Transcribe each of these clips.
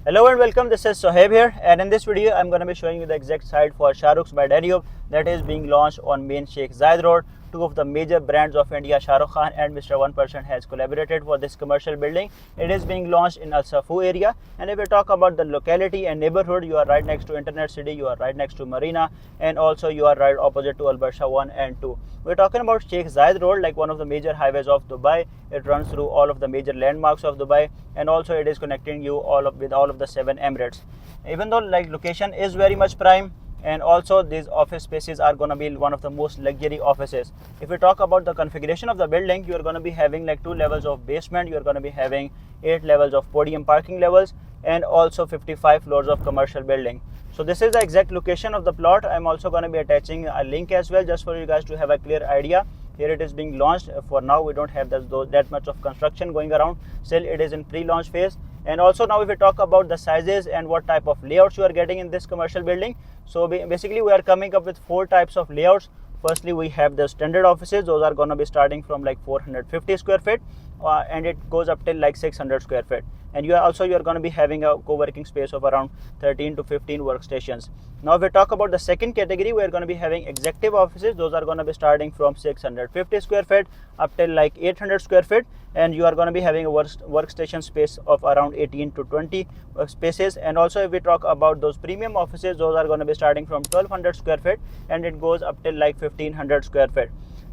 Hello and welcome, this is Sohaib here, and in this video I'm going to be showing you the exact site for Shahrukh by Danube that is being launched on main Sheikh Zayed Road. Two of the major brands of India, Shah Rukh Khan and Mr. 1% has collaborated for this commercial building. It is being launched in Al Safu area, and if we talk about the locality and neighborhood, you are right next to Internet City, you are right next to Marina, and also you are right opposite to Al Barsha 1 and 2. We're talking about Sheikh Zayed Road, like one of the major highways of Dubai. It runs through all of the major landmarks of Dubai, and also it is connecting you with all of the 7 Emirates. Even though like location is very much prime, and also these office spaces are going to be one of the most luxury offices. If we talk about the configuration of the building, you are going to be having like 2 levels of basement, you are going to be having 8 levels of podium parking levels, and also 55 floors of commercial building. So this is the exact location of the plot. I'm also going to be attaching a link as well, just for you guys to have a clear idea. Here it is being launched. For now we don't have that much of construction going around, still it is in pre-launch phase. And also now if we talk about the sizes and what type of layouts you are getting in this commercial building, so basically we are coming up with 4 types of layouts. Firstly, we have the standard offices. Those are going to be starting from like 450 square feet and it goes up till like 600 square feet. And you are going to be having a co-working space of around 13 to 15 workstations. Now if we talk about the second category, we are going to be having executive offices. Those are going to be starting from 650 square feet up till like 800 square feet, and you are going to be having a workstation space of around 18 to 20 spaces. And also if we talk about those premium offices, those are going to be starting from 1200 square feet and it goes up till like 1500 square feet.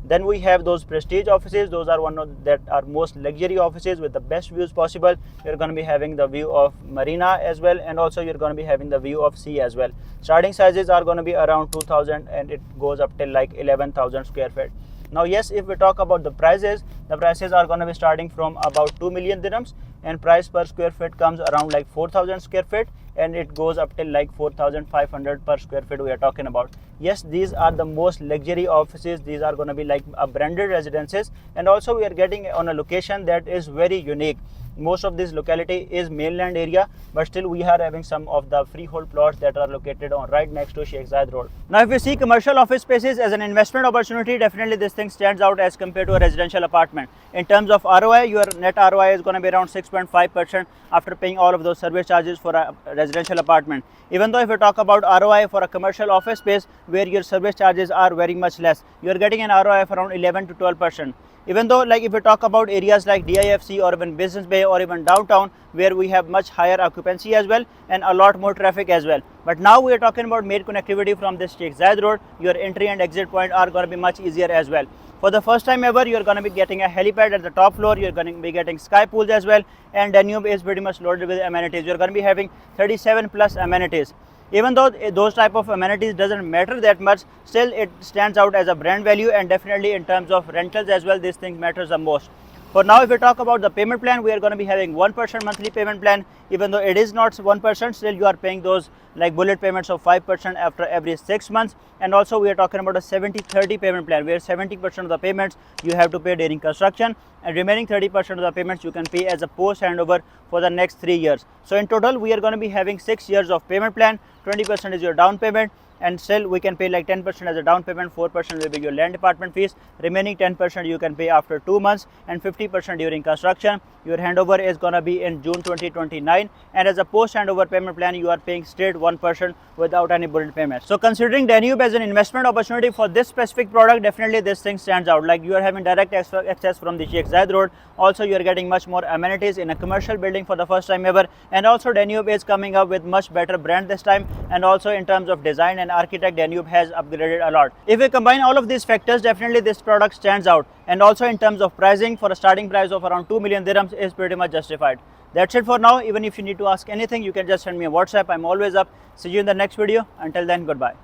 Then we have those prestige offices. Those are one of that are most luxury offices with the best views possible. You're going to be having the view of Marina as well, and also you're going to be having the view of sea as well. Starting sizes are going to be around 2000 and it goes up till like 11,000 square feet. Now yes, if we talk about the prices are going to be starting from about 2 million dirhams, and price per square feet comes around like 4,000 square feet and it goes up till like 4,500 per square feet we are talking about. Yes, these are the most luxury offices. These are going to be like branded residences, and also we are getting on a location that is very unique. Most of this locality is mainland area, but still we are having some of the freehold plots that are located on right next to Sheikh Zayed Road. Now if we see commercial office spaces as an investment opportunity, definitely this thing stands out as compared to a residential apartment. In terms of ROI, your net ROI is going to be around 6.5% after paying all of those service charges for a residential apartment. Even though if we talk about ROI for a commercial office space where your service charges are very much less, you are getting an ROI of around 11 to 12%. Even though like if we talk about areas like DIFC or even Business Bay or even downtown, where we have much higher occupancy as well and a lot more traffic as well. But now we are talking about main connectivity from this Sheikh Zayed Road. Your entry and exit point are going to be much easier as well. For the first time ever, you are going to be getting a helipad at the top floor. You are going to be getting sky pools as well, and Danube is pretty much loaded with amenities. You are going to be having 37 plus amenities. Even though those type of amenities doesn't matter that much, still it stands out as a brand value, and definitely in terms of rentals as well, this thing matters the most. For now, if we talk about the payment plan, we are going to be having 1% monthly payment plan. Even though it is not 1%, still you are paying those like bullet payments of 5% after every 6 months. And also we are talking about a 70-30 payment plan, where 70% of the payments you have to pay during construction, and remaining 30% of the payments you can pay as a post handover for the next 3 years. So in total we are going to be having 6 years of payment plan. 20% is your down payment, and still we can pay like 10% as a down payment, 4% will be your land department fees, remaining 10% you can pay after 2 months, and 50% during construction. Your handover is going to be in June 2029, and as a post handover payment plan you are paying straight 1% without any bullet payment. So considering Danube as an investment opportunity for this specific product, definitely this thing stands out. Like you are having direct access from the Sheikh Zayed Road, also you are getting much more amenities in a commercial building for the first time ever, and also Danube is coming up with much better brand this time, and also in terms of design and architect, Danube has upgraded a lot. If we combine all of these factors, definitely this product stands out, and also in terms of pricing, for a starting price of around 2 million dirhams is pretty much justified. That's it for now. Even if you need to ask anything, you can just send me a WhatsApp. I'm always up. See you in the next video. Until then, goodbye.